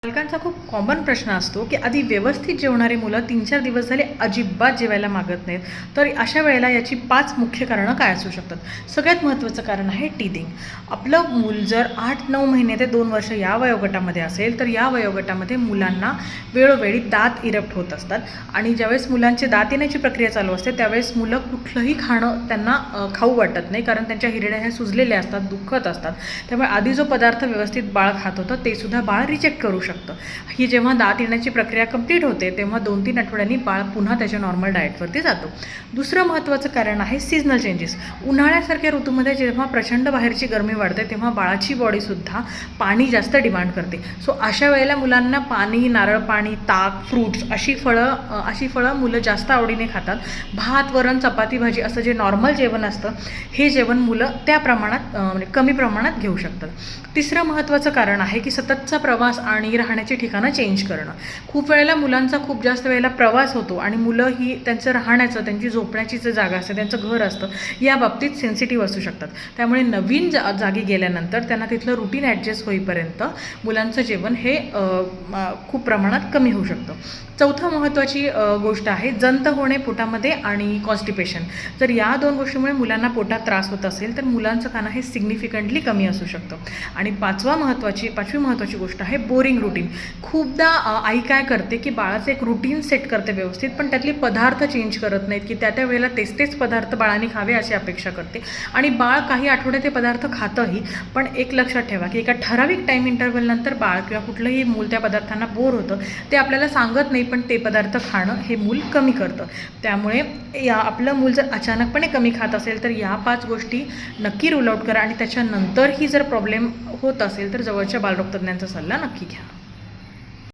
पालकांचा खूप कॉमन प्रश्न असतो की आधी व्यवस्थित जेवणारी मुलं 3-4 दिवस झाले अजिबात जेवायला मागत नाहीत. तर अशा वेळेला याची 5 मुख्य कारणं काय असू शकतात. सगळ्यात महत्त्वाचं कारण आहे टीथिंग. आपलं मूल जर 8-9 महिने ते 2 वर्ष या वयोगटामध्ये असेल तर या वयोगटामध्ये मुलांना वेळोवेळी दात इरप्ट होत असतात आणि ज्यावेळेस मुलांची दात येण्याची प्रक्रिया चालू असते त्यावेळेस मुलं कुठलंही खाणं त्यांना खाऊ वाटत नाही, कारण त्यांच्या हिरड्या ह्या सुजलेल्या असतात, दुखत असतात. त्यामुळे आधी जो पदार्थ व्यवस्थित बाळ खात होतं ते सुद्धा बाळ रिजेक्ट करू शकतं. ही जेव्हा दात येण्याची प्रक्रिया कंप्लीट होते तेव्हा 2-3 आठवड्यांनी बाळ पुन्हा त्याच्या नॉर्मल डाएटवरती जातो. दुसरं महत्त्वाचं कारण आहे सीझनल चेंजेस. उन्हाळ्यासारख्या ऋतूमध्ये जेव्हा प्रचंड बाहेरची गरमी वाढते तेव्हा बाळाची बॉडीसुद्धा पाणी जास्त डिमांड करते. सो अशा वेळेला मुलांना पाणी, नारळ पाणी, ताक, फ्रूट्स अशी फळं मुलं जास्त आवडीने खातात. भात, वरण, चपाती, भाजी असं जे नॉर्मल जेवण असतं हे जेवण मुलं त्या प्रमाणात म्हणजे कमी प्रमाणात घेऊ शकतात. तिसरं महत्त्वाचं कारण आहे की सततचा प्रवास आणि राहण्याची ठिकाणं चेंज करणं. खूप वेळेला मुलांचा खूप जास्त वेळेला प्रवास होतो आणि मुलं ही त्यांचं राहण्याचं, त्यांची झोपण्याची जी जागा असते, त्यांचं घर असतं, या बाबतीत सेन्सिटिव्ह असू शकतात. त्यामुळे नवीन जागी गेल्यानंतर त्यांना तिथलं रुटीन ॲडजस्ट होईपर्यंत मुलांचं जेवण हे खूप प्रमाणात कमी होऊ शकतं. चौथं महत्त्वाची गोष्ट आहे जंत होणे पोटामध्ये आणि कॉन्स्टिपेशन. जर या 2 गोष्टीमुळे मुलांना पोटात त्रास होत असेल तर मुलांचं खाणं हे सिग्निफिकंटली कमी असू शकतं. आणि पाचवी महत्त्वाची गोष्ट आहे बोरिंग रुटीन. खूपदा आई काय करते की बाळाचं एक रुटीन सेट करते व्यवस्थित, पण त्यातले पदार्थ चेंज करत नाहीत की त्या वेळेला तेच पदार्थ बाळाने खावे अशी अपेक्षा करते आणि बाळ काही आठवडे ते पदार्थ खातंही. पण एक लक्षात ठेवा की एका ठराविक टाईम इंटरव्हलनंतर बाळ किंवा कुठलंही मूल त्या पदार्थांना बोर होतं. ते आपल्याला सांगत नाही पण ते पदार्थ खाणं हे मूल कमी करतं. त्यामुळे आपलं मूल जर अचानकपणे कमी खात असेल तर या 5 गोष्टी नक्की रूल आउट करा आणि त्याच्यानंतरही जर प्रॉब्लेम होत असेल तर जवळच्या बालरोगतज्ञांचा सल्ला नक्की घ्या.